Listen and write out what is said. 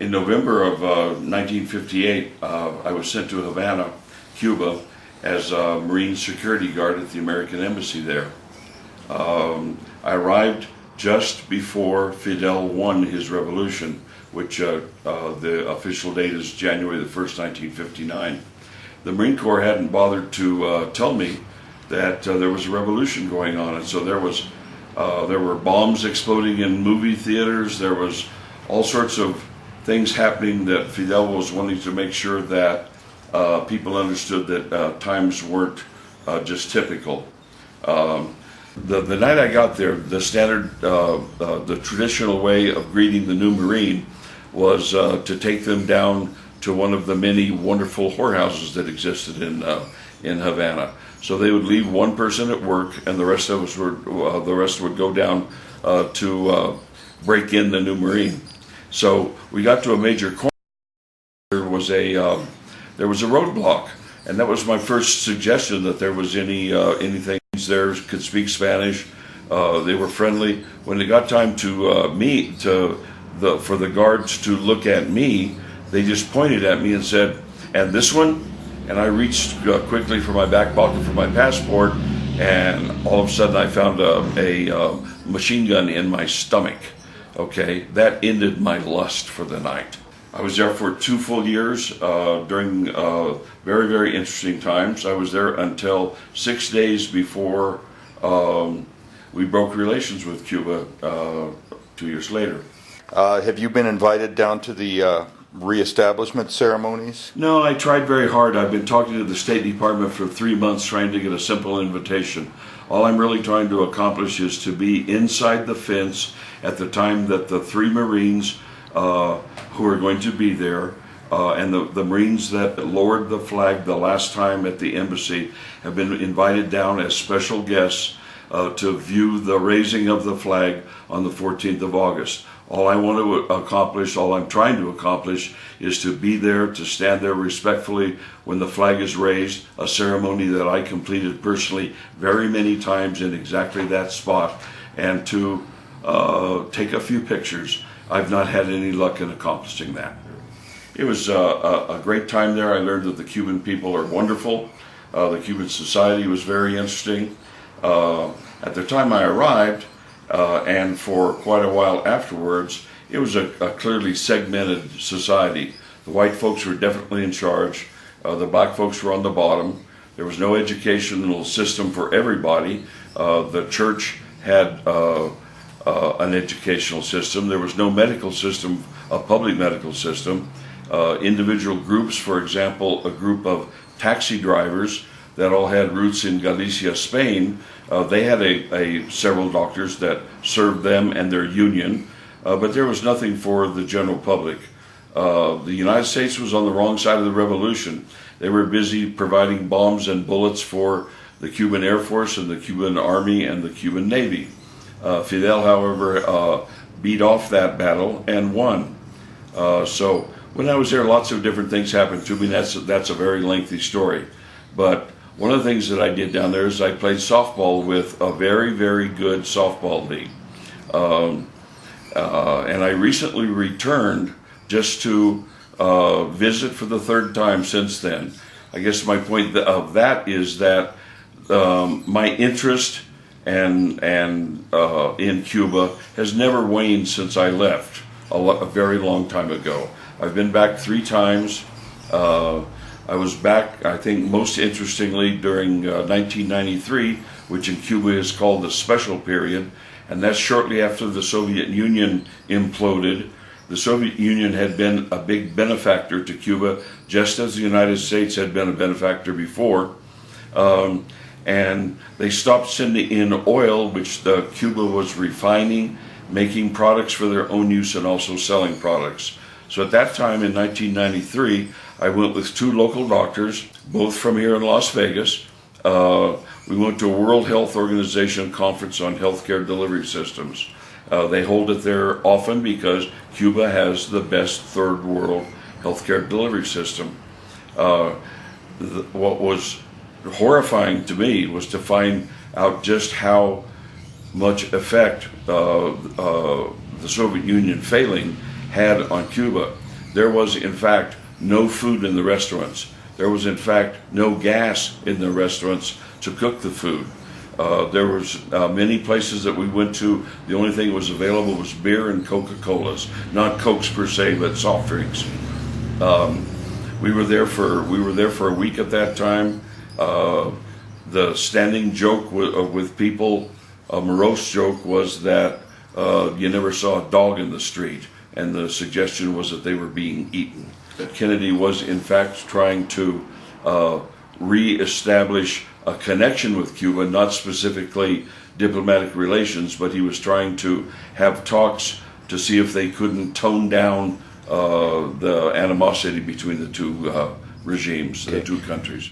In November of 1958, I was sent to Havana, Cuba, as a Marine security guard at the American Embassy there. I arrived just before Fidel won his revolution, which the official date is January the 1st, 1959. The Marine Corps hadn't bothered to tell me that there was a revolution going on, and so there were bombs exploding in movie theaters. There was all sorts of things happening that Fidel was wanting to make sure that people understood that times weren't just typical. The night I got there, the standard, the traditional way of greeting the new Marine was to take them down to one of the many wonderful whorehouses that existed in Havana. So they would leave one person at work, and the rest of us would go down to break in the new Marine. So we got to a major corner. There was a roadblock, and that was my first suggestion that there was anything there could speak Spanish. They were friendly. When it got time for the guards to look at me, they just pointed at me and said, "And this one?" And I reached quickly for my back pocket for my passport, and all of a sudden I found a machine gun in my stomach. Okay, that ended my lust for the night. I was there for 2 full years during very, very interesting times. I was there until 6 days before we broke relations with Cuba 2 years later. Have you been invited down to the reestablishment ceremonies? No, I tried very hard. I've been talking to the State Department for 3 months trying to get a simple invitation. All I'm really trying to accomplish is to be inside the fence at the time that the 3 Marines who are going to be there and the Marines that lowered the flag the last time at the embassy have been invited down as special guests to view the raising of the flag on the 14th of August. All I want to accomplish, all I'm trying to accomplish, is to be there, to stand there respectfully when the flag is raised, a ceremony that I completed personally very many times in exactly that spot, and to take a few pictures. I've not had any luck in accomplishing that. It was a great time there. I learned that the Cuban people are wonderful. The Cuban society was very interesting. At the time I arrived, and for quite a while afterwards, it was a clearly segmented society. The white folks were definitely in charge. The black folks were on the bottom. There was no educational system for everybody. The church had an educational system. There was no medical system, a public medical system. Individual groups, for example, a group of taxi drivers that all had roots in Galicia, Spain, they had several doctors that served them and their union, but there was nothing for the general public. The United States was on the wrong side of the revolution. They were busy providing bombs and bullets for the Cuban Air Force and the Cuban Army and the Cuban Navy. Fidel, however, beat off that battle and won. So when I was there, lots of different things happened to me. That's a very lengthy story. But one of the things that I did down there is I played softball with a very, very good softball league. And I recently returned just to visit for the 3rd time since then. I guess my point of that is that my interest in Cuba has never waned since I left a very long time ago. I've been back 3 times. I was back, I think, most interestingly during 1993, which in Cuba is called the Special Period, and that's shortly after the Soviet Union imploded. The Soviet Union had been a big benefactor to Cuba, just as the United States had been a benefactor before. And they stopped sending in oil, which Cuba was refining, making products for their own use and also selling products. So at that time in 1993, I went with 2 local doctors, both from here in Las Vegas. We went to a World Health Organization conference on healthcare delivery systems. They hold it there often because Cuba has the best 3rd world healthcare delivery system. What was horrifying to me was to find out just how much effect the Soviet Union failing had on Cuba. there was in fact no food in the restaurants. There was in fact no gas in the restaurants to cook the food. There was many places that we went to, the only thing that was available was beer and Coca-Colas, not Cokes per se, but soft drinks. We were there for a week at that time. The standing joke with people, a morose joke, was that you never saw a dog in the street, and the suggestion was that they were being eaten. That Kennedy was in fact trying to re-establish a connection with Cuba, not specifically diplomatic relations, but he was trying to have talks to see if they couldn't tone down the animosity between the two regimes, the two countries.